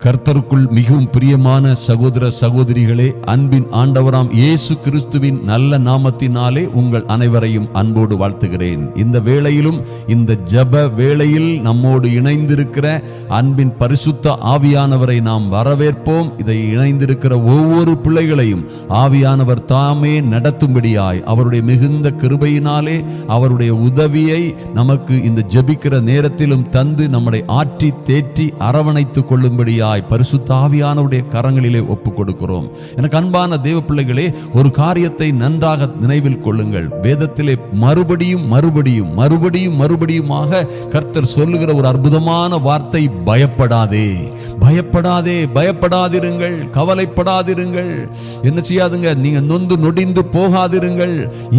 கர்த்தருக்குள் மிகவும் பிரியமான சகோதர சகோதரிகளே, அன்பின் ஆண்டவராம் இயேசு கிறிஸ்துவின் நல்ல நாமத்தினாலே உங்கள் அனைவரையும் அன்போடு வாழ்த்துகிறேன். இந்த வேளையிலும், இந்த ஜெப வேளையில் நம்மோடு இணைந்திருக்கிற அன்பின் பரிசுத்த ஆவியானவரை நாம் வரவேற்போம். இதை இணைந்திருக்கிற ஒவ்வொரு பிள்ளைகளையும் ஆவியானவர் தாமே நடத்தும்படியாய் அவருடைய மிகுந்த கிருபையினாலே அவருடைய உதவியை நமக்கு இந்த ஜெபிக்கிற நேரத்திலும் தந்து நம்மை ஆற்றி தேற்றி அரவணைத்துக் கொள்ளும்படியாய் பரிசுத்த ஆவியானவருடைய கரங்களிலே ஒப்புக் கொடுக்கிறோம். எனக்கு அன்பான தேவ பிள்ளைகளே, ஒரு காரியத்தை நன்றாக நினைவில் கொள்ளுங்கள். வேதத்திலே மறுபடியும் மறுபடியும் மறுபடியும் மறுபடியுமாக கர்த்தர் சொல்லுகிற ஒரு அற்புதமான வார்த்தை, பயப்படாதே, பயப்படாதே, பயப்படாதிருங்கள், கவலைப்படாதிருங்கள். என்ன செய்யாதுங்க, நீங்க நொந்து நொடிந்து போகாதிருங்கள்.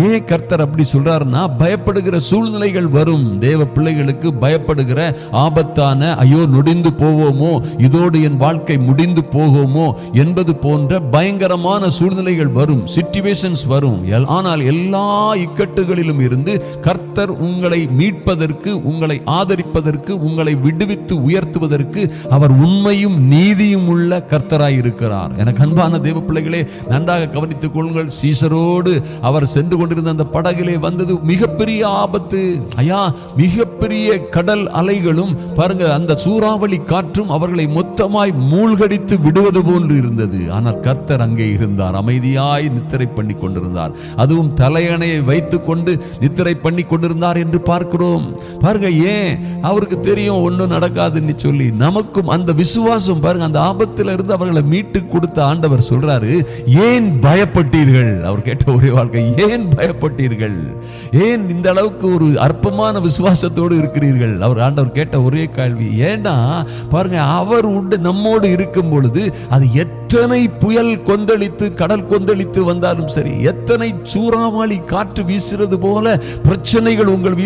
ஏன் கர்த்தர் அப்படி சொல்றாருன்னா, பயப்படுகிற சூழ்நிலைகள் வரும். தேவ பிள்ளைகளுக்கு பயப்படுகிற ஆபத்தான, ஐயோ நொடிந்து போவோமோ, இதோடு என் வாழ்க்கை முடிந்து போகுமோ என்பது போன்ற பயங்கரமான சூழ்நிலைகள் வரும், சிச்சுவேஷன்ஸ் வரும். ஆனால் எல்லா இக்கட்டுகளிலும் இருந்து கர்த்தர் உங்களை மீட்பதற்கு, உங்களை ஆதரிப்பதற்கு, உங்களை விடுவித்து உயர்த்துவதற்கு அவர் உண்மையும் நீதியும் உள்ள கர்த்தராய் இருக்கிறார். எனக்கு அன்பான தேவ பிள்ளைகளே, நன்றாக கவனித்துக் கொள்ளுங்கள். சீசரோடு அவர் சென்று கொண்டிருந்த அந்த படகிலே வந்தது மிகப்பெரிய ஆபத்து. ஐயா, மிகப்பெரிய கடல் அலைகளும் பாருங்க, அந்த சூறாவளி காற்றும் அவர்களை மொத்தமாய் மூழ்கடித்து விடுவது போன்று இருந்தது. ஆனால் கர்த்தர் அங்கே இருந்தார், அமைதியாய் நித்திரை பண்ணி கொண்டிருந்தார். அதுவும் தலையணையை வைத்துக் கொண்டு நித்திரை பண்ணி கொண்டிருந்தார் என்று பார்க்கிறோம். பாருங்க, ஏன் அவருக்கு தெரியும் ஒன்னும் நடக்காதுன்னு சொல்லி. நமக்கும் அந்த விசுவாசம் பாருங்க, அந்த ஆபத்தில் இருந்து அவர்களை மீட்டு கொடுத்த ஆண்டவர் சொல்றாரு, ஏன் பயப்பட்டீர்கள்? அவர் கேட்ட ஒரே வாழ்க்கை, ஏன் பயப்பட்டீர்கள்? ஏன் இந்த அளவுக்கு ஒரு அற்பமான விசுவாசத்தோடு இருக்கிறீர்கள்? அவர் ஆண்டவர் கேட்ட ஒரே கேள்வி. ஏன்னா பாருங்க, அவர் நம்மோடு இருக்கும் பொழுது அது எத்தனை புயல் கொந்தளித்து, கடல் கொந்தளித்து வந்தாலும் சரி, எத்தனை சூறாவளி காற்று வீசுறது போல பிரச்சனைகள் உங்கள்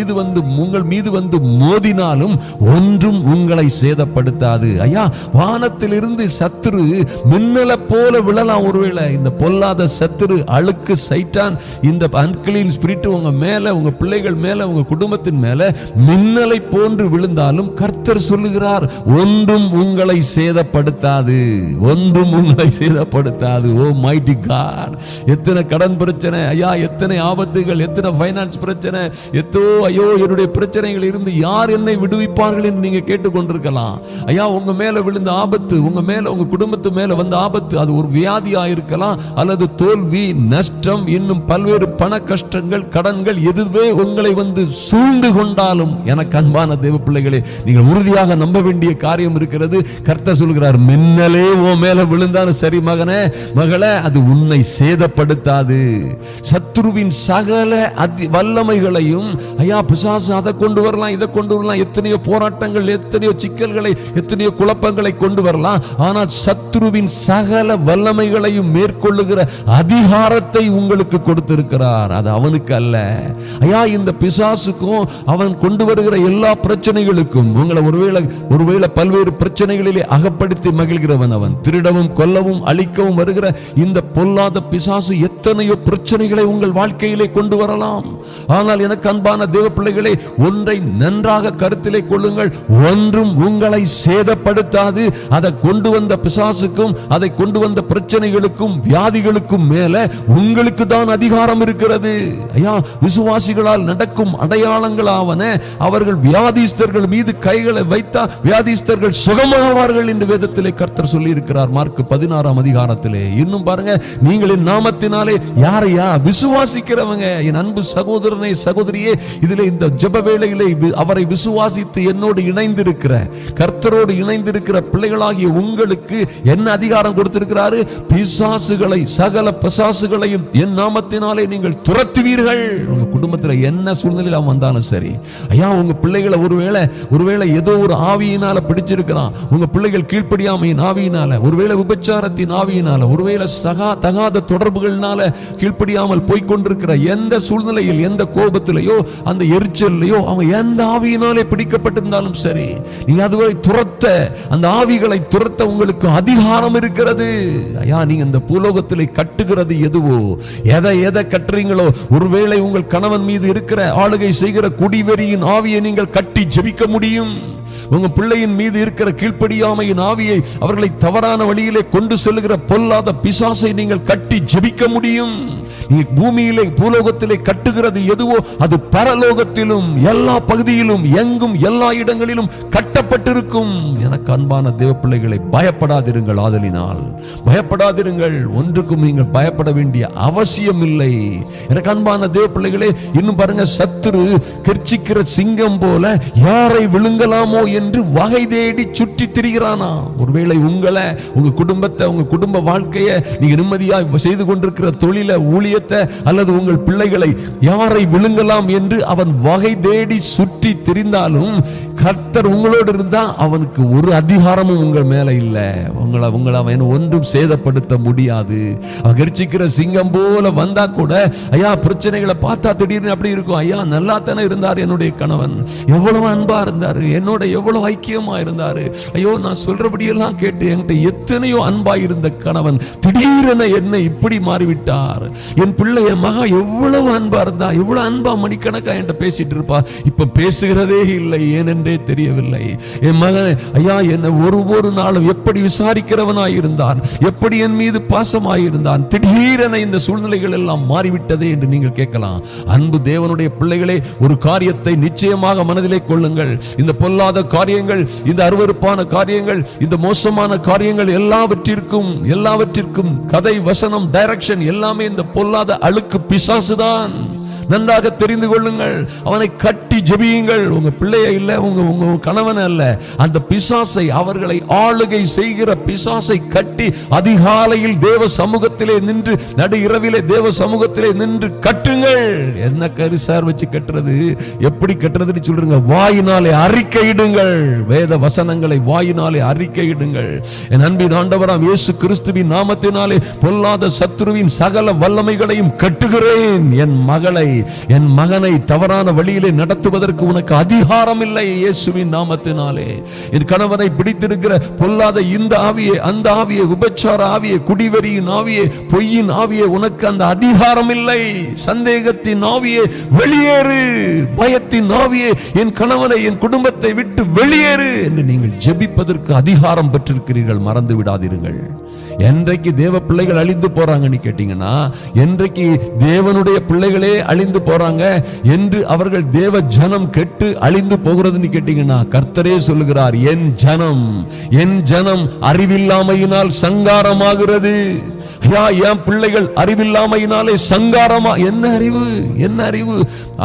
மீது வந்து மோதினாலும் ஒன்றும் உங்களை சேதப்படுத்தாது. ஐயா, வானத்திலிருந்து சத்துரு மின்னலை போல விழலாம். ஒருவேளை இந்த பொல்லாத சத்துரு, அழுக்கு சைட்டான், இந்த அன்கிளீன் ஸ்பிரிட் உங்க மேல, உங்க பிள்ளைகள் மேல, உங்க குடும்பத்தின் மேல மின்னலை போன்று விழுந்தாலும் கர்த்தர் சொல்லுகிறார், ஒன்றும் உங்களை சேதப்படுத்தாது, ஒன்றும் உங்களை சேதப்படுத்தாது. ஓ மைட்டி காட்! எத்தனை கடன் பிரச்சனை ஐயா, எத்தனை ஆபத்துகள், எத்தனை ஃபைனான்ஸ் பிரச்சனை, ஐயோ என்னுடைய பிரச்சனைகள் இருந்து யார் என்னை விடுவிப்பார்கள் என்று நீங்க கேட்டுக்கொண்டிருக்கலாம். ஐயா, உங்க மேல விழுந்த ஆபத்து, உங்க மேல, உங்க குடும்பத்து மேல வந்த ஆபத்து, அது ஒரு வியாதியா இருக்கலாம், அல்லது தோல்வி, நஷ்டம், இன்னும் பல்வேறு பண கஷ்டங்கள், கடன்கள், எதுவே உங்களை வந்து சூழ்ந்து கொண்டாலும் எனக்கு அன்பான தேவ பிள்ளைகளே, நீங்கள் உறுதியாக நம்ப வேண்டிய காரியம் இருக்கிறது. கர்த்தர் சொல்கிறார், மின்னலே உன் மேல விழுந்தாலும் சரி மகனே, மகளே, அது உன்னை சேதப்படுத்தாது. சத்துருவின் சகல வல்லமைகளையும், ஐயா பிசாசு அதை கொண்டு வரலாம், இதை கொண்டு வரலாம், எத்தனையோ போராட்டங்கள், எத்தனையோ சிக்கல்களை, எத்தனையோ குழப்பங்களை கொண்டு வரலாம். ஆனால் சத்துருவின் சகல வல்லமைகளையும் மேற்கொள்ளுகிற அதிகாரத்தை உங்களுக்கு கொடுத்திருக்கிறார். அது அவனுக்கு அல்ல. ஐயா, இந்த பிசாசுக்கும் அவன் கொண்டு வருகிற எல்லா பிரச்சனைகளுக்கும் உங்களை ஒருவேளை பல்வேறு பிரச்சனைகளிலே அகப்படுத்தி மகிழ்கிறவன் அவன். திருடவும் கொல்லவும் அழிக்கவும் வருகிற இந்த பொல்லாத பிசாசு எத்தனையோ பிரச்சனைகளை உங்கள் வாழ்க்கையிலே கொண்டு வரலாம். ஆனால் எனக்கு அன்பான தேவ பிள்ளைகளே, ஒன்றை நன்றாக கருத்திலே கொள்ளுங்கள், ஒன்றும் உங்களை சேதப்படுத்தாது. அதை கொண்டு வந்த பிசாசுக்கும், அதை கொண்டு வந்த பிரச்சனைகளுக்கும், வியாதிகளுக்கும் மேல உங்களுக்கு தான் அதிகாரம் இருக்கிறது. ஐயா, விசுவாசிகளால் நடக்கும் அடையாளங்களாவன, அவர்கள் வியாதிஸ்தர்கள் மீது கைகளை வைத்தா வியாதிஸ்தர்கள் சுகமாவார்கள் என்று வேதத்திலே கர்த்தர் சொல்லி இருக்கிறார், மார்க் 16ஆம் அதிகாரத்திலே. இன்னும் பாருங்க, நீங்கள் என் நாமத்தினாலே யாரையா விசுவாசிக்கிறவங்க, என் அன்பு சகோதரனே, சகோதரியே, இதிலே இந்த ஜெப வேளையிலே அவரை விசுவாசித்து என்னோடு இணைந்திருக்கிற, கர்த்தரோடு இணைந்திருக்கிற பிள்ளைகளாகிய உங்களுக்கு என்ன அதிகாரம் கொடுத்திருக்கிறாரு? பிசாசுகளை, சகல பிசாசுகளையும் என் நாமத்தினாலே நீங்கள் துரத்துவீர்கள். உங்க குடும்பத்தில் என்ன சூழ்நிலையில் வந்தாலும் சரி, ஐயா, உங்க பிள்ளைகளை ஒருவேளை ஏதோ ஒரு ஆவியினால பிடிச்சிருக்கிறான், உங்க பிள்ளைகள் கீழ்ப்படியாமையின் ஆவியினால, ஒருவேளை விபச்சாரத்தின் ஆவியினால, ஒருவேளை தகாத தொடர்புகள்னால கீழ்ப்படியாமல் போய்கொண்டிருக்கிற எந்த சூழ்நிலையில், எந்த கோபத்திலேயோ, அந்த எரிச்சலையோ, அவங்க எந்த ஆவியினாலே பிடிக்கப்பட்டிருந்தாலும் சரி, நீங்க அதுவரை துரத்த, அந்த ஆவிகளை துரத்த உங்களுக்கு அதிகாரம் இருக்கிறது. ஐயா, நீங்க இந்த பூலோகத்திலே கட்டுகிறது எதுவோ, எதை கட்டுறீங்களோ, ஒருவேளை உங்கள் கணவன் மீது இருக்கிற ஆளுகை செய்கிற குடிவெறியின் ஆவியை நீங்கள் கட்டி ஜெபிக்க முடியும். உங்க பிள்ளையின் மீது இருக்கிற கீழ்ப்படியாமையின் ஆவியை, அவர்களை தவறான வழியிலே கொண்டு செல்லுகிற பொல்லாத பிசாசை நீங்கள் கட்டி ஜெபிக்க முடியும். நீ பூமியிலே பூலோகத்திலே கட்டுகிறது எதுவோ அது பரலோகத்திலும் எல்லா பகுதியிலும் எங்கும் எல்லா இடங்களிலும் கட்டப்பட்டிருக்கும். எனக்கு அன்பான தேவ பிள்ளைகளை, பயப்படாதிருங்கள். ஆதலினால் பயப்படாதிருங்கள். ஒன்றுக்கும் நீங்கள் பயப்பட வேண்டிய அவசியம் இல்லை. எனக்கு அன்பான தேவ பிள்ளைகளே, இன்னும் பாருங்க, சத்துரு கர்ச்சிக்கிற சிங்கம் போல யாரை விழுங்கலாமோ என்று வகை தேடி சுற்றி திரிகிறானா. ஒருவேளை உங்களை, உங்க குடும்பத்தை, உங்க குடும்ப வாழ்க்கையை, நீங்க நிம்மதியாக செய்து கொண்டிருக்கிற தொழில, ஊழியத்தை அல்லது உங்கள் பிள்ளைகளை யாரை விழுங்கலாம் என்று அவன் வகை தேடி சுற்றி திரிந்தாலும் கர்த்தர் உங்களோடு இருந்தா அவனுக்கு ஒரு அதிகாரமும் உங்கள் மேல இல்ல. உங்களை அவன் ஒன்றும் சேதப்படுத்த முடியாது. அவன் கர்ச்சிக்கிற சிங்கம் போல வந்தா கூட, ஐயா பிரச்சனைகளை பார்த்தா திடீர்னு அப்படி இருக்கும். ஐயா நல்லா தானே இருந்தார் என்னுடைய கணவன், எவ்வளவு அன்பா இருந்தாரு, என்னோட எவ்வளவு ஐக்கியமா இருந்தாரு, ஐயோ நான் சொல்றபடியெல்லாம் கேட்டு என்கிட்ட எத்தனையோ அன்பா இருந்த கணவன் திடீரென என்னை இப்படி மாறிவிட்டார். என் பிள்ளை, என் மகா எவ்வளவு அன்பா இருந்தா, எவ்வளவு அன்பா மணிக்கணக்கா என்கிட்ட பேசிட்டு இருப்பா, இப்ப பேசுகிறதே இல்லை, ஏனென்றே தெரியவில்லை. என் மகன், ஐயா என்ன ஒரு நாளும் எப்படி விசாரிக்கிறவனாய் இருந்தான், எப்படி என் மீது பாசமாயிருந்தான், திடீரென இந்த சூழ்நிலைகள் எல்லாம் மாறிவிட்டதே என்று நீங்கள் கேட்கலாம். அன்பு தேவனுடைய பிள்ளைகளே, ஒரு காரியத்தை நிச்சயமாக மனதிலே கொள்ளுங்கள். இந்த பொல்லாத காரியங்கள், இந்த அருவருப்பான காரியங்கள், இந்த மோசமான காரியங்கள் எல்லாவற்றிற்கும் கதை, வசனம், டைரக்ஷன் எல்லாமே இந்த பொல்லாத அழுக்கு பிசாசுதான். நன்றாக தெரிந்து கொள்ளுங்கள். அவனை கட்டி ஜெபியுங்கள். உங்க பிள்ளைய இல்ல, உங்க கணவன் அல்ல, அந்த பிசாசை, அவர்களை ஆளுகை செய்கிற பிசாசை கட்டி அதிகாலையில் தேவ சமூகத்திலே நின்று, நடு இரவிலே தேவ சமூகத்திலே நின்று கட்டுங்கள். என்ன கரிசார் வச்சு கட்டுறது, எப்படி கட்டுறதுன்னு சொல்றீங்க? வாயினாலே அறிக்கையிடுங்கள். வேத வசனங்களை வாயினாலே அறிக்கையிடுங்கள். என் அன்பின் ஆண்டவராம் இயேசு கிறிஸ்துவின் நாமத்தினாலே பொல்லாத சத்துருவின் சகல வல்லமைகளையும் கட்டுகிறேன். என் மகளை, என் மகனை தவறான வழியிலே நடத்துவதற்கு உனக்கு அதிகாரம் இல்லை. இயேசுவின் நாமத்தினாலே என் கணவனை பிடித்திருக்கிற பொல்லாத இந்த ஆவியே, அந்த ஆவியே, உபச்சார ஆவியே, குடிவெறியின் ஆவியே, பொய்யின் ஆவியே, உனக்கு அந்த அதிகாரம் இல்லை. சந்தேகத்தின் ஆவியே வெளியேறு. பயத்தின் ஆவியே என் கணவனை, என் குடும்பத்தை விட்டு வெளியேறு என்று நீங்கள் ஜெபிப்பதற்கு அதிகாரம் பெற்றிருக்கிறீர்கள். மறந்து விடாதீர்கள். என்றைக்கு தேவ பிள்ளைகள் அழிந்து போறாங்கன்னு கேட்டீங்கன்னா, என்றைக்கு தேவனுடைய பிள்ளைகளே அழிந்து போறாங்க என்று, அவர்கள் தேவ ஜனம் கெட்டு அழிந்து போகிறதுன்னு கேட்டீங்கன்னா, கர்த்தரே சொல்லுகிறார், என் ஜனம் அறிவில்லாமையினால் சங்காரமாகிறது. என் பிள்ளைகள் அறிவில்லாமையினாலே சங்காரமா. என்ன அறிவு?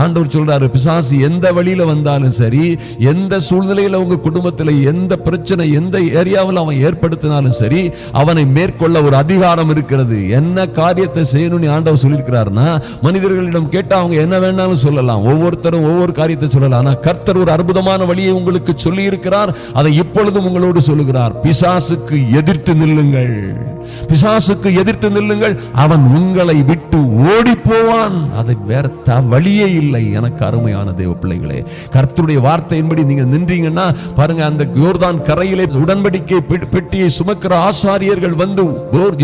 ஆண்டவர் சொல்றாரு, பிசாசு எந்த வழியில வந்தாலும் சரி, எந்த சூழ்நிலையில உங்க குடும்பத்தில் எந்த பிரச்சனை, எந்த ஏரியாவில் அவன் ஏற்படுத்தினாலும் சரி, அவனை மேற்கொள்ள ஒரு அதிகாரம் இருக்கிறது. என்ன காரியத்தை செய்யணும்னு ஆண்டவர் சொல்லியிருக்கிறார்னா, மனிதர்களிடம் கேட்டா அவங்க என்ன வேணாலும் சொல்லலாம், ஒவ்வொருத்தரும் ஒவ்வொரு காரியத்தை சொல்லலாம். ஆனா கர்த்தர் ஒரு அற்புதமான வழியை உங்களுக்கு சொல்லி இருக்கிறார். அதை இப்பொழுதும் உங்களோடு சொல்லுகிறார். பிசாசுக்கு எதிர்த்து நில்லுங்கள். பிசாசுக்கு எதிர்த்து நில்லுங்கள். அவன் உங்களை விட்டு ஓடி போவான். அதை வேற வழியே இல்லை. எனக்கு அருமையான தேவ பிள்ளைகளே, கர்த்தருடைய வார்த்தையின்படி நீங்க நின்றீங்கன்னா பாருங்க, அந்த யோர்தான் கரையிலே உடன்படிக்கை பெட்டியை சுமக்கிற ஆசாரியர்கள் வந்து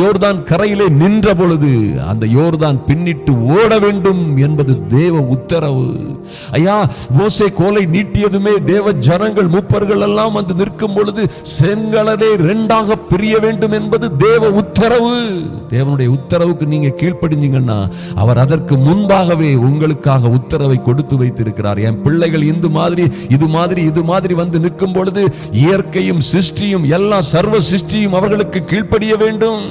யோர்தான் கரையிலே நின்ற பொழுது அந்த யோர்தான் பின்னிட்டு ஓட வேண்டும் என்பது தேவ உத்தரவு. ஐயா, மோசே கோலை நீட்டியதுமே தேவ ஜனங்கள், மூப்பர்கள் எல்லாம் வந்து நிற்கும் பொழுது செங்கடலை இரண்டாக பிரிய வேண்டும் என்பது தேவ உத்தரவு. தேவனுடைய உத்தரவுக்கு நீங்க கீழ்ப்படிஞ்சீங்கன்னா அவர் அதற்கு முன்பாகவே உங்களுக்காக உத்தரவை கொடுத்து வைத்திருக்கிறார். என் பிள்ளைகள் இது மாதிரி வந்து நிற்கும் பொழுது இயற்கையும் சிருஷ்டியும், எல்லா சர்வ சிருஷ்டியும் அவர்களுக்கு கீழ்ப்படிய வேண்டும்.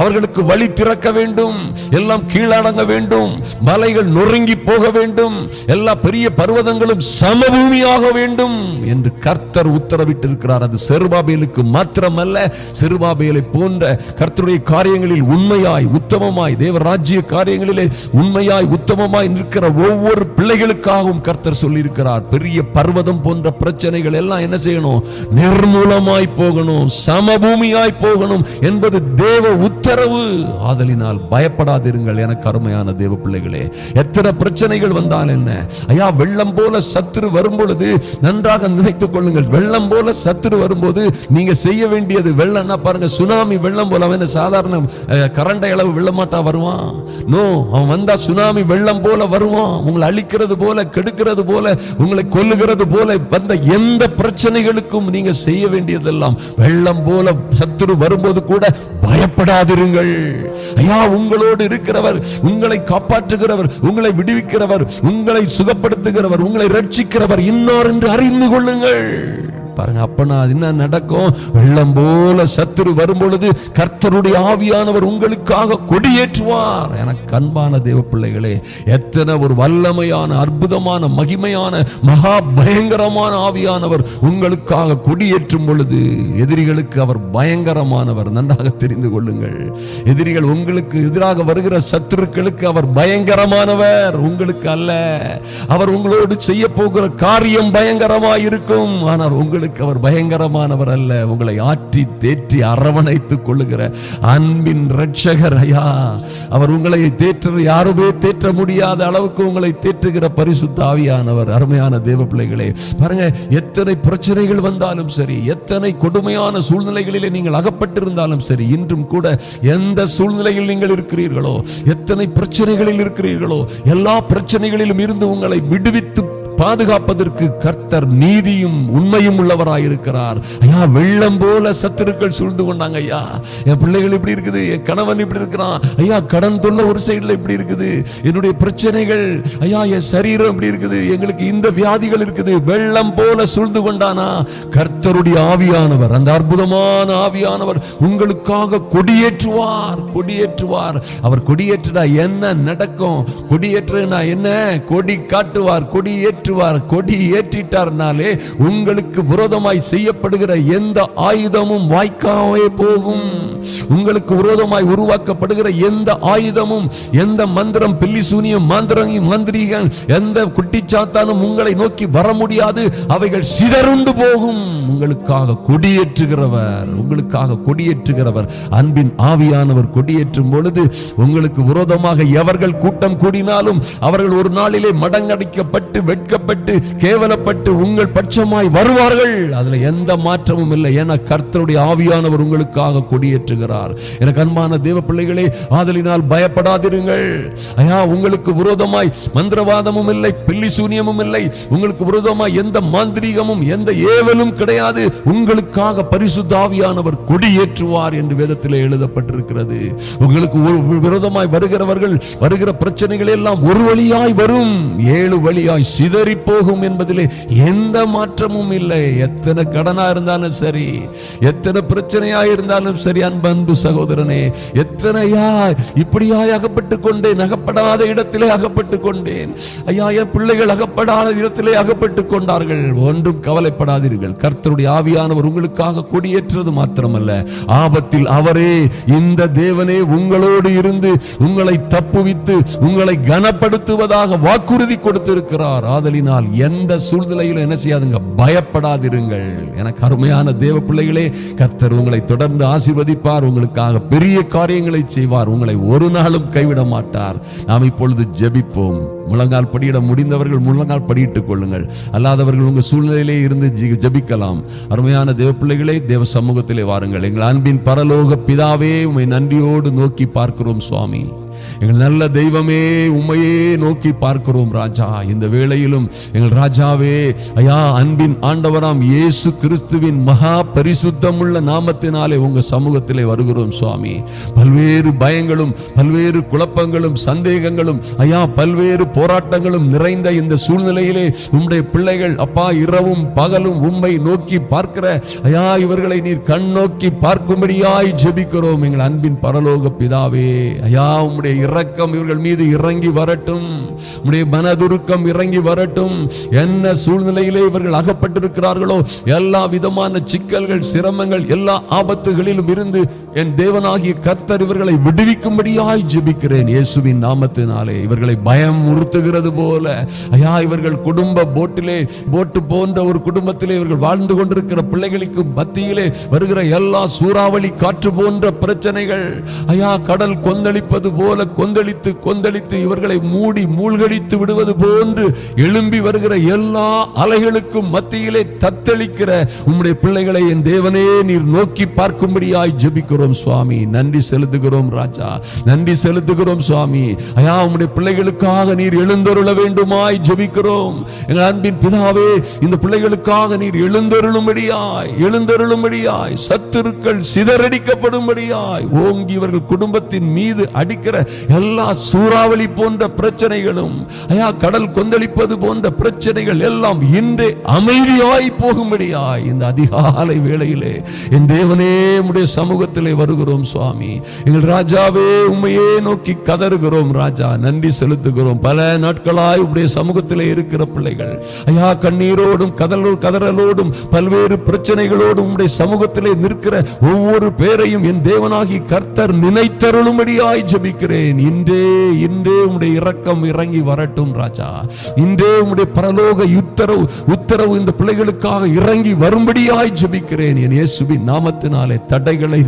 அவர்களுக்கு வழி திறக்க வேண்டும். எல்லாம் கீழடங்க வேண்டும். மலைகள் நொறுங்கி போக வேண்டும். எல்லா பெரிய பர்வதங்களும் சமபூமியாக வேண்டும் என்று கர்த்தர் உத்தரவிட்டிருக்கிறார். அது செருபாபேலுக்கு மாத்திரமல்ல, செருபாபேலை போன்ற கர்த்தருடைய காரியங்களில் உண்மையாய் உத்தமமாய், தேவ ராஜ்ய காரியங்களிலே உண்மையாய் உத்தமமாய் நிற்கிற ஒவ்வொரு பிள்ளைகளுக்காகவும் கர்த்தர் சொல்லியிருக்கிறார். பெரிய பர்வதம் போன்ற பிரச்சனைகள் எல்லாம் என்ன செய்யணும்? நிர்மூலமாய் போகணும், சமபூமியாய் போகணும் என்பது தேவ உத்தரவு. ஆதலினால் பயப்படாதிருங்கள் எனக்கு அருமையான தேவ பிள்ளைகளே. எத்தனை பிரச்சனைகள் வந்தால் என்ன? ஐயா, வெள்ளம் போல சத்துரு வரும்பொழுது நன்றாக நினைத்துக் கொள்ளுங்கள். வெள்ளம் போல சத்துரு வரும்போது நீங்க செய்ய வேண்டியது, வெள்ளம்னா பாருங்க, சுனாமி வெள்ளம் போல சாதாரண கரண்டை அளவு வெள்ளமாட்டா வருவான். நோ, அவன் வந்தா சுனாமி வெள்ளம் போல வருவான். உங்களை அழிக்கிறது போல, கெடுக்கிறது போல, உங்களை கொல்லுகிறது போல வந்த எந்த பிரச்சனைகளுக்கும் நீங்க செய்ய வேண்டியதெல்லாம் வெள்ளம் போல சத்துரு வரும்போது கூட பயப்படாதிருங்கள். ஐயா, உங்களோடு இருக்கிறவர், உங்களை காப்பாற்றுகிறவர், உங்களை விடுவிக்கிறவர், உங்களை சுகப்படுத்துகிறவர், உங்களை ரட்சிக்கிறவர் இன்னொரு என்று அறிந்து கொள்ளுங்கள். பாருங்க, அப்பனா என்ன நடக்கும்? வெள்ளம் போல சத்துரு வரும் பொழுது கர்த்தருடைய ஆவியானவர் உங்களுக்காக கொடியேற்றுவார். எனக்கு அன்பான தேவ பிள்ளைகளே, எத்தனை ஒரு வல்லமையான, அற்புதமான, மகிமையான, மகா பயங்கரமான ஆவியானவர் உங்களுக்காக கொடியேற்றும் பொழுது எதிரிகளுக்கு அவர் பயங்கரமானவர். நன்றாக தெரிந்து கொள்ளுங்கள். எதிரிகள் உங்களுக்கு எதிராக வருகிற சத்துருக்களுக்கு அவர் பயங்கரமானவர், உங்களுக்கு அல்ல. அவர் உங்களோடு செய்ய போகிற காரியம் பயங்கரமாய் இருக்கும், ஆனால் உங்களுக்கு அவர் பயங்கரமானவர் அல்ல. உங்களை ஆற்றி தேற்றி அரவணைத்துக் கொள்ளுகிற அன்பின் ரட்சகர். ஐயா, அவர் உங்களை தேற்ற யாருமே தேற்ற முடியாத அளவுக்கு உங்களை தேற்றுகிற பரிசுத்த ஆவியானவர். அருமையான தேவ பிள்ளைகளே, பாருங்க, எத்தனை பிரச்சனைகள் வந்தாலும் சரி, எத்தனை கொடுமையான சூழ்நிலைகளிலே நீங்கள் அகப்பட்டிருந்தாலும் சரி, இன்றும் கூட எந்த சூழ்நிலையில் நீங்கள் இருக்கிறீர்களோ, எத்தனை பிரச்சனைகளில் இருக்கிறீர்களோ, எல்லா பிரச்சனைகளிலும் இருந்து உங்களை விடுவித்து பாதுகாப்பதற்கு கர்த்தர் நீதியும் உண்மையும் உள்ளவராயிருக்கிறார். ஐயா, வெள்ளம் போல சத்துருக்கள் சூழ்ந்து கொண்டாங்க. ஐயா, என் பிள்ளைகள் இப்படி இருக்குது, என் கணவன் இப்படி இருக்கிறான், ஐயா கடன் தொல்லை ஒரு சைடுல இப்படி இருக்குது, என்னுடைய பிரச்சனைகள், ஐயா என் சரீரம் இப்படி இருக்குது, எங்களுக்கு இந்த வியாதிகள் இருக்குது, வெள்ளம் போல சூழ்ந்து கொண்டானா, கர்த்தருடைய ஆவியானவர், அந்த அற்புதமான ஆவியானவர் உங்களுக்காக கொடியேற்றுவார். கொடியேற்றுவார். அவர் கொடியேற்றினா என்ன நடக்கும்? கொடியேற்றுனா என்ன? கொடி காட்டுவார், கொடியேற்று கொடி ஏற்றிட்டார்னாலே உங்களுக்கு விரோதமாய் செய்யப்படுகிற எந்த ஆயுதமும் வாய்க்காவே போகும். உங்களுக்கு விரோதமாய் உருவாக்கப்படுகிற எந்த ஆயுதமும், எந்த மந்திரம், பில்லி சூனியம், மாந்திரீகன், எந்த குட்டிச்சாத்தானும் உங்களை நோக்கி வர முடியாது. அவைகள் சிதறுண்டு போகும். உங்களுக்காக கொடியேற்றுகிறவர், உங்களுக்காக கொடியேற்றுகிறவர் அன்பின் ஆவியானவர் கொடியேற்றும் பொழுது உங்களுக்கு விரோதமாக எவர்கள் கூட்டம் கூடினாலும் அவர்கள் ஒரு நாளிலே மடங்கடிக்கப்பட்டு, வெட்கப்பட்டு, கேவலப்பட்டு உங்கள் பட்சமாய் வருவார்கள். அதுல எந்த மாற்றமும் இல்லை. ஏன்னா கர்த்தருடைய ஆவியானவர் உங்களுக்காக கொடியேற்றுகிறார். எனக்கு அன்பான தேவ பிள்ளைகளே, ஆதலினால் பயப்படாதிருங்கள். ஐயா, உங்களுக்கு விரோதமாய் மந்திரவாதமும் இல்லை, பில்லி சூனியமும் இல்லை, உங்களுக்கு விரோதமாய் எந்த மாந்திரீகமும் எந்த ஏவலும் கிடையாது. உங்களுக்காக பரிசுத்த ஆவியானவர் கொடியேற்றுவார் என்று வேதத்திலே எழுதப்பட்டிருக்கிறது. உங்களுக்கு விரோதமாய் வருகிறவர்கள், வருகிற பிரச்சனைகள் எல்லாம் ஒரு வழியாய் வரும், 7 வழியாய் சிதறி போகும் என்பதிலே எந்த மாற்றமும் இல்லை. எத்தனை கடனா இருந்தாலும் சரி, எத்தனை பிரச்சனையா இருந்தாலும் சரி, அன்பு சகோதரனே, எத்தனையா இப்படியாய் அகப்பட்டுக் கொண்டேன், அகப்படாத இடத்திலே அகப்பட்டுக் கொண்டேன். ஐயா, என் பிள்ளைகள் அகப்படாத இடத்திலே அகப்பட்டுக் கொண்டார்கள். ஒன்றும் கவலைப்படாதீர்கள். கர்த்தருடைய ஆவியானவர் உங்களுக்காக கொடியேற்றது மாத்திரமல்ல, ஆபத்தில் அவரே, இந்த தேவனே உங்களோடு இருந்து உங்களை தப்புவித்து உங்களை கனப்படுத்துவதாக வாக்குறுதி கொடுத்திருக்கிறார். ஆதலினால் எந்த சூழ்நிலையிலும் என்ன செய்யாதுங்க, பயப்படாதிருங்கள். எனக்கு அருமையான தேவ பிள்ளைகளே, கர்த்தர் உங்களை தொடர்ந்து ஆசீர்வதிப்பார், உங்களுக்காக பெரிய காரியங்களை செய்வார், உங்களை ஒரு நாளும் கைவிட மாட்டார். நாம் இப்பொழுது ஜெபிப்போம். முழங்கால் படியிட முடிந்தவர்கள் முழங்கால் படியிட்டுக் கொள்ளுங்கள். அல்லாதவர்கள் உங்கள் சூழ்நிலையிலே இருந்து ஜெபிக்கலாம். அருமையான தேவ பிள்ளைகளே, தேவ சமூகத்திலே வாருங்கள். எங்கள் அன்பின் பரலோக பிதாவே, உம்மை நன்றியோடு நோக்கி பார்க்கிறோம் சுவாமி. எங்கள் நல்ல தெய்வமே, உம்மையே நோக்கி பார்க்கிறோம் ராஜா. இந்த வேளையிலும் எங்கள் ராஜாவே, ஐயா, அன்பின் ஆண்டவராம் இயேசு கிறிஸ்துவின் மகா பரிசுத்தமுள்ள நாமத்தினாலே உங்க சமூகத்திலே வருகிறோம் சுவாமி. பல்வேறு பயங்களும், பல்வேறு குழப்பங்களும், சந்தேகங்களும், ஐயா, பல்வேறு போராட்டங்களும் நிறைந்த இந்த சூழ்நிலையிலே உம்முடைய பிள்ளைகள் அப்பா இரவும் பகலும் உம்மை நோக்கி பார்க்கிற ஐயா, இவர்களை நீர் கண் நோக்கி பார்க்கும்படியாய் ஜெபிக்கிறோம். எங்கள் அன்பின் பரலோக பிதாவே, ஐயா, உம்முடைய இரக்கம் இவர்கள் மீது இறங்கி வரட்டும், உம்முடைய மனதுருக்கம் இறங்கி வரட்டும். என்ன சூழ்நிலையிலே இவர்கள் அகப்பட்டிருக்கிறார்களோ, எல்லா விதமான சிக்கல்கள், சிரமங்கள், எல்லா ஆபத்துகளிலும் இருந்து என் தேவனாகிய கர்த்தர் இவர்களை விடுவிக்கும்படியாய் ஜெபிக்கிறேன் இயேசுவின் நாமத்தினாலே. இவர்களை பயம் உறுத்துகிறது போல, ஐயா, இவர்கள் குடும்ப போட்டு போன்ற ஒரு குடும்பத்திலே இவர்கள் வாழ்ந்து கொண்டிருக்கிற பிள்ளைகளுக்கு மத்தியிலே வருகிற எல்லா சூறாவளி காற்று போன்ற பிரச்சனைகள், ஐயா, கடல் கொந்தளிப்பது போல போல கொந்தளித்து கொந்தளித்து இவர்களை மூடி மூழ்கடித்து விடுவது போன்று எழும்பி வருகிற எல்லா அலைகளுக்கும் மத்தியிலே தத்தளிக்கிற உம்முடைய பிள்ளைகளை என் தேவனே நீர் நோக்கி பார்க்கும்படியாய் ஜெபிக்கிறோம் சுவாமி. நன்றி செலுத்துகிறோம் ராஜா, நன்றி செலுத்துகிறோம் சுவாமி. ஐயா, உம்முடைய பிள்ளைகளுக்காக நீர் எழுந்தருள வேண்டுமாய் ஜெபிக்கிறோம். எங்கள் அன்பின் பிதாவே, இந்த பிள்ளைகளுக்காக நீர் எழுந்தருளும்படியாய் சத்துருக்கள் சிதறடிக்கப்படும்படியாய் ஓங்கி இவர்கள் குடும்பத்தின் மீது அடிக்கிற எல்லா சூறாவளி போன்ற பிரச்சனைகளும், ஐயா, கடல் கொந்தளிப்பது போன்ற பிரச்சனைகள் எல்லாம் இன்றே அமைதியாய் போகும்படியாய் இந்த அதிகாலை வேளையிலே என் தேவனே உம்முடைய சமூகத்திலே வருகிறோம் சுவாமி. எங்கள் ராஜாவே, உம்மையே நோக்கி கதறுகிறோம் ராஜா. நன்றி செலுத்துகிறோம். பல நாட்களாய் உம்முடைய சமூகத்திலே இருக்கிற பிள்ளைகள், ஐயா, கண்ணீரோடும் கதறலோடும் பல்வேறு பிரச்சனைகளோடும் உம்முடைய சமூகத்திலே நிற்கிற ஒவ்வொரு பேரையும் என் தேவனாகி கர்த்தர் நினைத்தருளும்படியாய் ஜெபிக்கிறேன். இன்றே உம்முடைய இரக்கம் இறங்கி வரட்டும் ராஜா. இன்றே உம்முடைய பரலோக உத்தரவு இந்த பிள்ளைகளுக்காக இறங்கி வரும்படியாய் ஜெபிக்கிறேன். என் இயேசுவின் நாமத்தினாலே தடைகளை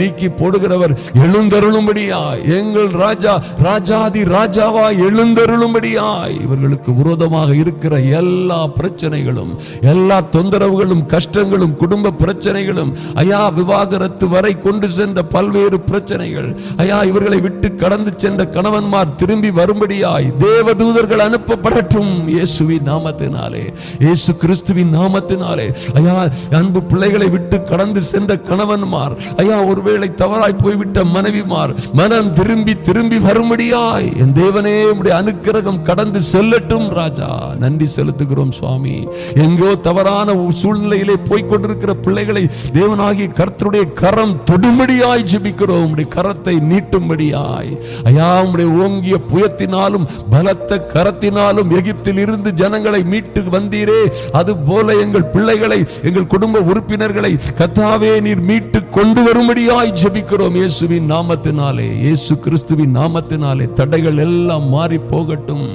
நீக்கி போடுகிறவர் எழுந்தருளும்படியாய், எங்கள் ராஜா ராஜாதி ராஜாவாய் எழுந்தருளும்படியாய் இவர்களுக்கு விரோதமாக இருக்கிற எல்லா பிரச்சனைகளும், எல்லா தொந்தரவுகளும், கஷ்டங்களும், குடும்ப பிரச்சனைகளும், ஐயா, விவாகரத்து வரை கொண்டு சென்ற பல்வேறு பிரச்சனைகள், ஐயா, இவர்களை விட்டு கடந்து சென்ற கணவன்மார் திரும்பி வரும்படியாய் தேவதூதர்கள் அனுப்பப்படட்டும் இயேசுவின் நாமத்தினாலே, இயேசு கிறிஸ்துவின் நாமத்தினாலே. ஐயா, அன்பு பிள்ளைகளை விட்டு கடந்து சென்ற கணவன்மார், ஐயா, ஒருவேளை தவறாய் போய்விட்ட மனைவிமார் மனம் திரும்பி வரும்படியாய் என் தேவனே உம்முடைய அனுக்கிரகம் கடந்து செல்லட்டும் ராஜா. நன்றி செலுத்துகிறோம் சுவாமி. எங்கோ தவறான சூழ்நிலையிலே போய்கொண்டிருக்கிற பிள்ளைகளை தேவனாகிய கர்த்தருடைய கரம் தொடும்படியாய் ஜெபிக்கிறோம். உம்முடைய கரத்தை நீட்டும்படியாய், ஐயா, உம்முடைய ஓங்கிய புயத்தினாலும் பலத்த கரத்தினாலும் எகிப்தில் இருந்து ஜனங்களை மீட்டு வந்தீரே, அதுபோல எங்கள் பிள்ளைகளை, எங்கள் குடும்ப உறுப்பினர்களை கர்த்தாவே நீர் மீட்டு கொண்டு வரும்படியாய் ஜெபிக்கிறோம் இயேசுவின் நாமத்தினாலே, இயேசு கிறிஸ்துவின் நாமத்தினாலே. தடைகள் எல்லாம் மாறி போகட்டும்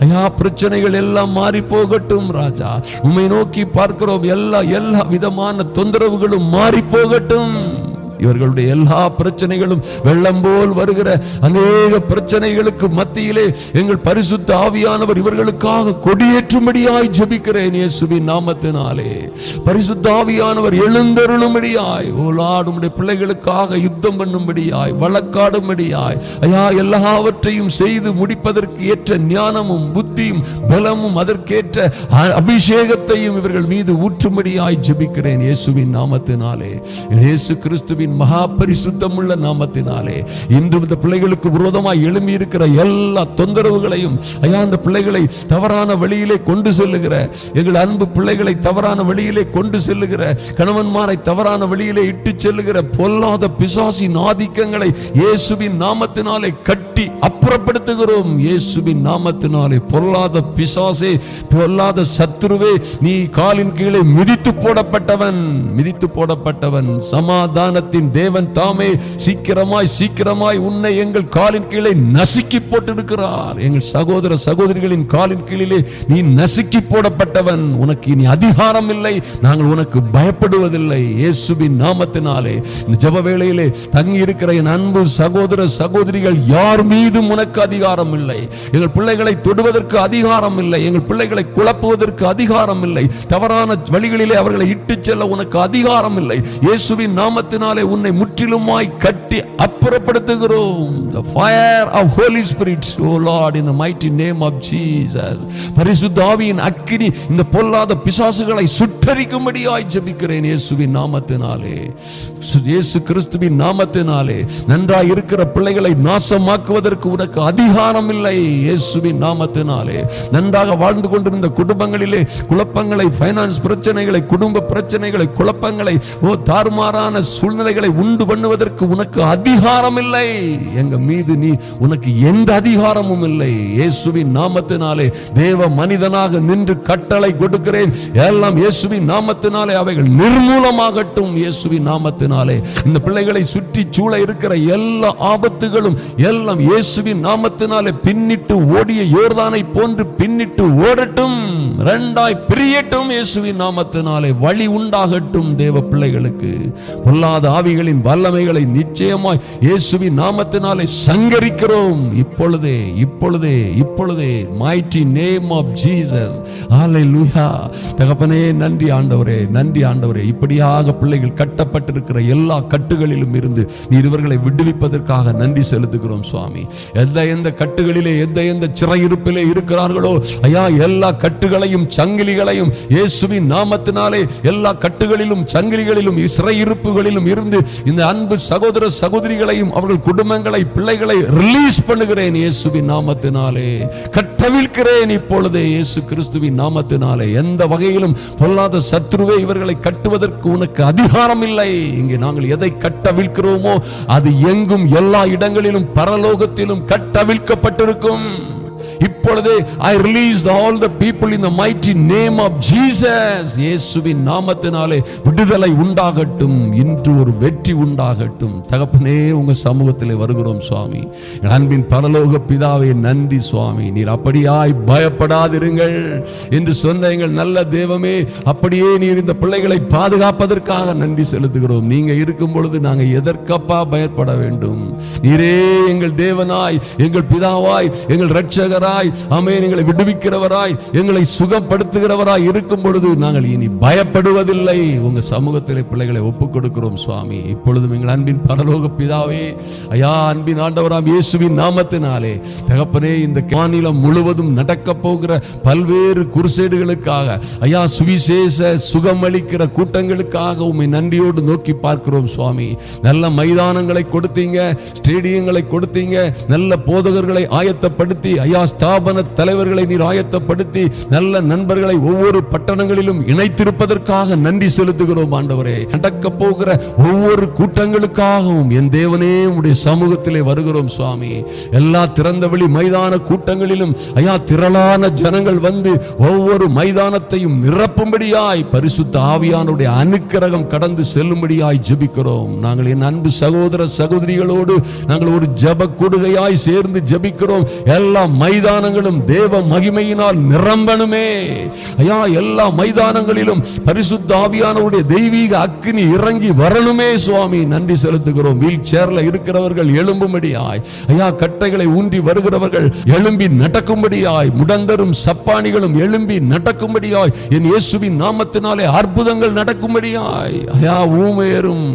ஐயா, பிரச்சனைகள் எல்லாம் மாறி போகட்டும் ராஜா. உம்மை நோக்கி பார்க்கிறோம். எல்லா விதமான தொந்தரவுகளும் மாறி போகட்டும். இவர்களுடைய எல்லா பிரச்சனைகளும் வெள்ளம் போல் வருகிற அநேக பிரச்சனைகளுக்கு மத்தியிலே எங்கள் பரிசுத்த ஆவியானவர் இவர்களுக்காக கொடியேற்றும்படியாய் ஜெபிக்கிறேன் இயேசுவின் நாமத்தினாலே. பரிசுத்த ஆவியானவர் எழுந்தருளும்படியாய், ஓ லார்ட், உம்முடைய பிள்ளைகளுக்காக யுத்தம் பண்ணும்படியாய், வழக்காடும்படியாய், ஐயா, எல்லாவற்றையும் செய்து முடிப்பதற்கு ஏற்ற ஞானமும் புத்தியும் பலமும் அதற்கேற்ற அபிஷேகத்தையும் இவர்கள் மீது ஊற்றும்படியாய் ஜெபிக்கிறேன் இயேசுவின் நாமத்தினாலே. இயேசு கிறிஸ்துவின் மகா பரிசுத்தம் உள்ள நாமத்தினாலே இன்றும் இந்த பிள்ளைகளுக்கு விரோதமாய் எழும்பி இருக்கிற எல்லா தொந்தரவுகளையும், ஐயா, அந்த பிள்ளைகளை தவறான வழியிலே கொண்டு செல்லுகிற, எங்கள் அன்பு பிள்ளைகளை தவறான வழியிலே கொண்டு செல்லுகிற, கணவன்மாரை தவறான வழியிலே இட்டு செல்லுகிற பொல்லாத பிசாசின் ஆதிக்கங்களை இயேசுவின் நாமத்தினாலே கட்டி அப்புறப்படுத்துகிறோம் இயேசுவின் நாமத்தினாலே. பொல்லாத பிசாசே, பொல்லாத சத்துருவே, நீ காலின் கீழே மிதித்து போடப்பட்டவன். சமாதானத்தின் தேவன் தாமே சீக்கிரமாய் உன்னை எங்கள் காலின் கீழே நசுக்கி போட்டிருக்கிறார். எங்கள் சகோதர சகோதரிகளின் காலின் கீழிலே நீ நசுக்கி போடப்பட்டவன். உனக்கு இனி அதிகாரம் இல்லை. நாங்கள் உனக்கு பயப்படுவதில்லை இயேசுவின் நாமத்தினாலே. இந்த ஜெப வேளையிலே தங்கி இருக்கிற என் அன்பு சகோதர சகோதரிகள் யார் மீதும் உனக்கு அதிகாரம் இல்லை. எங்கள் பிள்ளைகளை தொடுவதற்கு அதிகாரம் இல்லை. எங்கள் பிள்ளைகளை குழப்புவதற்கு அதிகாரம் இல்லை. தவறான வழிகளிலே அவர்களை இட்டு செல்ல உனக்கு அதிகாரம் இல்லை. இயேசுவின் நாமத்தினாலே உன்னை முற்றிலுமாய் கட்டி அப்புறப்படுத்துகிறோம். The fire of Holy Spirit, oh Lord, in the mighty name of Jesus. பரிசுத்த ஆவியின் அக்கினி இந்த பொல்லாத பிசாசுகளை சுட்டெரிக்கும்படியாய் ஜெபிக்கிறேன் இயேசுவின் நாமத்தினாலே, இயேசு கிறிஸ்துவின் நாமத்தினாலே. நன்றாய் இருக்கிற பிள்ளைகளை நாசமாக்குவதற்கு உனக்கு அதிகாரம் இல்லை இயேசுவின் நாமத்தினாலே. நன்றாக வாழ்ந்து கொண்டிருந்த குடும்பங்களிலே குழப்பங்களை, ஃபைனான்ஸ் பிரச்சனைகளை, குடும்ப பிரச்சனைகளை, குழப்பங்களை, தாறுமாறான சூழ்நிலைகளை உண்டு பண்ணுவதற்கு உனக்கு அதிகாரம் இல்லை. எங்க மீது உனக்கு எந்த அதிகாரமும் இல்லை இயேசுவின் நாமத்தினாலே. தேவ மனிதனாக நின்று கட்டளை கொடுக்கிறேன். எல்லாம் இயேசுவின் நாமத்தினாலே அவைகள் நிர்மூலமாகட்டும் இயேசுவின் நாமத்தினாலே. இந்த பிள்ளைகளை சுற்றி சூழ இருக்கிற எல்லா ஆபத்துகளும் எல்லாம் இயேசுவின் நாமத்தினாலே பின்னிட்டு ஓடிய யோர்தானை போன்று பின்னிட்டு ஓடட்டும், இரண்டாய் பிரியட்டும் இயேசுவின் நாமத்தினாலே. வழி உண்டாகட்டும் தேவ பிள்ளைகளுக்கு. பொல்லாத ஆவிகளின் வல்லமைகளை நிச்சயமாய் இயேசுவின் நாமத்தினாலே சங்கரிக்கிறோம். இப்பொழுதே இப்பொழுதே இப்பொழுதே mighty name of Jesus. ஹல்லேலூயா. தகப்பனே நன்றி ஆண்டவரே, நன்றி ஆண்டவரே. இப்படியாக பிள்ளைகள் கட்டப்பட்டிருக்கிற எல்லா கட்டுகளிலும் இருந்து நீர் இவர்களை விடுவிப்பதற்காக நன்றி செலுத்துகிறோம் சுவாமி. எந்த கட்டுகளிலே எந்த சிறையிருப்பிலே இருக்கிறார்களோ ஐயா, எல்லா கட்டுகளையும் சங்கிலிகளையும் இயேசுவின் நாமத்தினாலே எல்லா கட்டுகளிலும் சங்கிலிகளிலும் சிறையிருப்புகளிலும் இருந்து இந்த அன்பு சகோதர சகோதரிகளையும் அவர்கள் குடும்பங்களை பிள்ளைகளை ரிலீஸ் பண்ணுகிறேன் இயேசுவின் நாமத்தினாலே. கட்டவிழ்க்கிறேன் இப்பொழுதே இயேசு கிறிஸ்துவின் நாமத்தினாலே. எந்த வகையிலும் பொல்லாத சத்துருவே இவர்களை கட்டுவதற்கு உனக்கு அதிகாரம் இல்லை. இங்கே நாங்கள் எதை கட்டவிழ்க்கிறோமோ அது எங்கும் எல்லா இடங்களிலும் பரலோகத்திலும் கட்டவிழ்க்கப்பட்டிருக்கும். இப்பொழுதே I released all the people in the mighty name of Jesus. இயேசுவின் நாமத்தினாலே விடுதலை உண்டாகட்டும். இன்று ஒரு வெற்றி உண்டாகட்டும். தகப்பனே உங்க சமூகத்திலே வருகிறோம் சுவாமி. அன்பின் பரலோக பிதாவே நன்றி சுவாமி. நீர் அப்படியாய் பயப்படாதிருங்கள் என்று சொன்ன எங்கள் நல்ல தேவமே, அப்படியே நீர் இந்த பிள்ளைகளை பாதுகாப்பதற்காக நன்றி செலுத்துகிறோம். நீங்க இருக்கும் பொழுது நாங்க எதற்கப்பா பயப்பட வேண்டும்? நீரே எங்கள் தேவனாய், எங்கள் பிதாவாய், எங்கள் இரட்சகராய், ஆமென், எங்களை விடுவிக்கிறவராய், எங்களை சுகப்படுத்துகிறவராய் இருக்கும் பொழுது நாங்கள் இனி பயப்படுவதில்லை. உங்க சமூகத்திலே பிள்ளைகளை ஒப்புக் கொடுக்கிறோம் சுவாமி. இப்பொழுதும் எங்கள் அன்பின் பரலோக பிதாவே, ஐயா, அன்பின் ஆண்டவராம் இயேசுவின் நாமத்தினாலே தகப்பனே, இந்த மாநிலம் முழுவதும் நடக்க போகிற பல்வேறு குருசேடுகளுக்காக ஐயா, சுவிசேஷ சுகமளிக்கிற கூட்டங்களுக்காக உம்மை நன்றியோடு நோக்கி பார்க்கிறோம் சுவாமி. நல்ல மைதானங்களை கொடுத்தீங்க, ஸ்டேடியங்களை கொடுத்தீங்க, நல்ல போதகர்களை ஆயத்தப்படுத்தி ஐயா, ஸ்தாபன தலைவர்களை நீர் ஆயத்தப்படுத்தி நல்ல நண்பர்களை ஒவ்வொரு பட்டணங்களிலும் இணைத்திருப்பதற்காக நன்றி செலுத்துகிறோம் ஆண்டவரே. நடக்க போகிற ஒவ்வொரு கூட்டங்களுக்காகவும் என் தேவனே உம்முடைய சமூகத்திலே வருகிறோம் சுவாமி. எல்லா திறந்தவெளி மைதான கூட்டங்களிலும் ஐயா, திரளான ஜனங்கள் வந்து ஒவ்வொரு மைதானத்தையும் நிரப்பும்படியாய் பரிசுத்த ஆவியானுடைய அனுக்கிரகம் கடந்து செல்லும்படியாய் ஜெபிக்கிறோம். நாங்கள் என் அன்பு சகோதர சகோதரிகளோடு நாங்கள் ஒரு ஜெப கூடுகையாய் சேர்ந்து ஜெபிக்கிறோம். எல்லா மைதானங்களும் தேவ மகிமையினால் நிரம்பணுமே ஐயா. எல்லா மைதானங்களிலும் பரிசுத்த ஆவியானவருடைய தெய்வீக அக்கினி இறங்கி வரணுமே சுவாமி. நன்றி செலுத்துகிறோம். வீல் சேர்ல இருக்கிறவர்கள் எழும்பும்படியாய் ஐயா, கட்டைகளை ஊன்றி வருகிறவர்கள் எழும்பி நடக்கும்படியாய், முடந்தரும் சப்பானிகளும் எழும்பி நடக்கும்படியாய், என் இயேசுவின் நாமத்தினாலே அற்புதங்கள் நடக்கும்படியாய் ஐயா, ஊமையரும்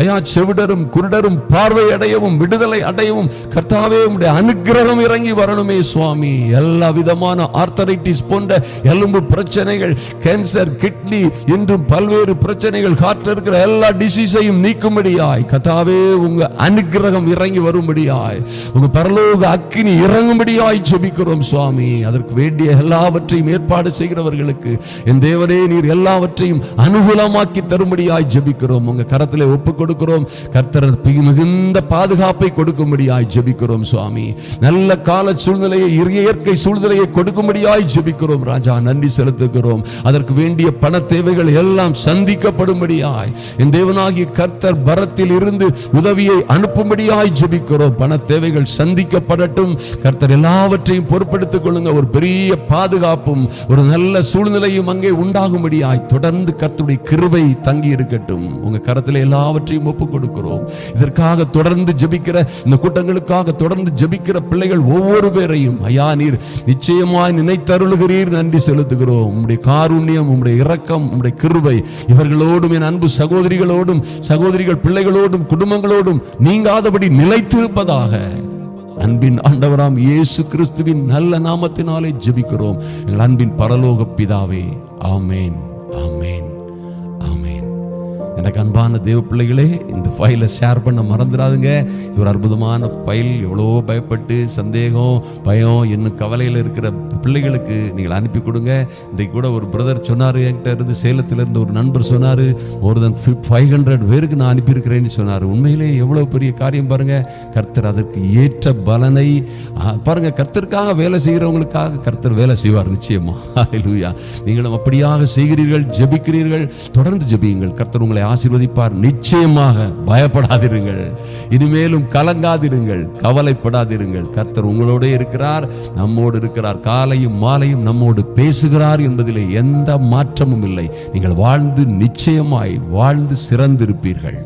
ஐயா, செவிடரும் குருடரும் பார்வை அடையவும் விடுதலை அடையவும் கர்த்தாவே உம்முடைய அனுக்கிரகம் இறங்கி வரணுமே சுவாமி. எல்லா விதமான ஆர்த்தரைட்டிஸ் போன்ற எலும்பு பிரச்சனைகள், கேன்சர், கிட்னி என்றும் பல்வேறு பிரச்சனைகள், ஹார்ட்ல இருக்கிற எல்லா டிசீஸையும் நீக்கும்படியாய் கர்த்தாவே உங்க அனுக்கிரகம் இறங்கி வரும்படியாய், உங்க பரலோக அக்கினி இறங்கும்படியாய் ஜெபிக்கிறோம் சுவாமி. அதற்கு வேண்டிய எல்லாவற்றையும் ஏற்பாடு செய்கிறவர்களுக்கு என் தேவனே நீர் எல்லாவற்றையும் அனுகூலமாக்கி தரும்படியாய் ஜெபிக்கிறோம். உங்க கரத்திலே ஒப்புக் கொடுக்கிறோம். கர்த்தர் மிகுந்த பாதுகாப்பை கொடுக்கும்படியாய் ஜெபிக்கிறோம் சுவாமி. நல்ல கால சூழ்நிலையை, இயற்கை சூழ்நிலையை கொடுக்கும்படியாய் ஜெபிக்கிறோம் ராஜா. நன்றி செலுத்துகிறோம். அதற்கு வேண்டிய பண தேவைகள் எல்லாம் சந்திக்கப்படும்படியாய் என் தேவனாகிய கர்த்தர் பரத்தில் இருந்து உதவியை அனுப்பும்படியாய் ஜெபிக்கிறோம். பண தேவைகள் சந்திக்கப்படட்டும். கர்த்தர் எல்லாவற்றையும் பொறுப்பெடுத்துக் கொள்ளுங்க. ஒரு பெரிய பாதுகாப்பும் ஒரு நல்ல சூழ்நிலையும் அங்கே உண்டாகும்படியாய் தொடர்ந்து கர்த்தருடைய கிருபை தங்கி இருக்கட்டும். உங்க கரத்தில் எல்லாவற்றையும் ஒப்புக் கொடுக்கிறோம். இதற்காக தொடர்ந்து ஜெபிக்கிற, இந்த கூட்டங்களுக்காக தொடர்ந்து ஜெபிக்கிற பிள்ளைகள் ஒவ்வொரு பேரையும் ஐயா நீர் நிச்சயமாய் நினைத்தருளுகிறீர். நன்றி செலுத்துகிறோம். உம்முடைய காருண்யம், உம்முடைய இரக்கம், உம்முடைய கிருபை இவர்களோடும் என் அன்பு சகோதரிகளோடும், சகோதரிகள் பிள்ளைகளோடும், குடும்பங்களோடும் நீங்காதபடி நிலைத்திருப்பதாக அன்பின் ஆண்டவராம் இயேசு கிறிஸ்துவின் நல்ல நாமத்தினாலே ஜெபிக்கிறோம் எங்கள் அன்பின் பரலோக பிதாவே. ஆமேன், ஆமேன், ஆமேன். எனக்கு அன்பான தேவ பிள்ளைகளே, இந்த ஃபைலை ஷேர் பண்ண மறந்துடாதுங்க. இது ஒரு அற்புதமான ஃபைல். எவ்வளோ பயப்பட்டு சந்தேகம், பயம், இன்னும் கவலையில் இருக்கிற பிள்ளைகளுக்கு நீங்கள் அனுப்பி கொடுங்க. இன்றைக்கு கூட ஒரு பிரதர் சொன்னார், என்கிட்ட இருந்து சேலத்தில் இருந்து ஒரு நண்பர் சொன்னார், மோர் தென் 500 பேருக்கு நான் அனுப்பியிருக்கிறேன்னு சொன்னார். உண்மையிலே எவ்வளோ பெரிய காரியம் பாருங்க. கர்த்தர் அதற்கு ஏற்ற பலனை பாருங்க. கர்த்தருக்காக வேலை செய்கிறவங்களுக்காக கர்த்தர் வேலை செய்வார் நிச்சயமா. ஹல்லேலூயா. நீங்களும் அப்படியாக செய்கிறீர்கள், ஜெபிக்கிறீர்கள். தொடர்ந்து ஜெபியுங்கள். கர்த்தர் உங்களை ஆசீர்வதிப்பார். நிச்சயமாக பயப்படாதிருங்கள். இனிமேலும் கலங்காதிருங்கள், கவலைப்படாதிருங்கள். கர்த்தர் உங்களோட இருக்கிறார், நம்மோடு இருக்கிறார். காலையும் மாலையும் நம்மோடு பேசுகிறார் என்பதிலே எந்த மாற்றமும் இல்லை. நீங்கள் வாழ்ந்து நிச்சயமாய் வாழ்ந்து சிறந்திருப்பீர்கள்.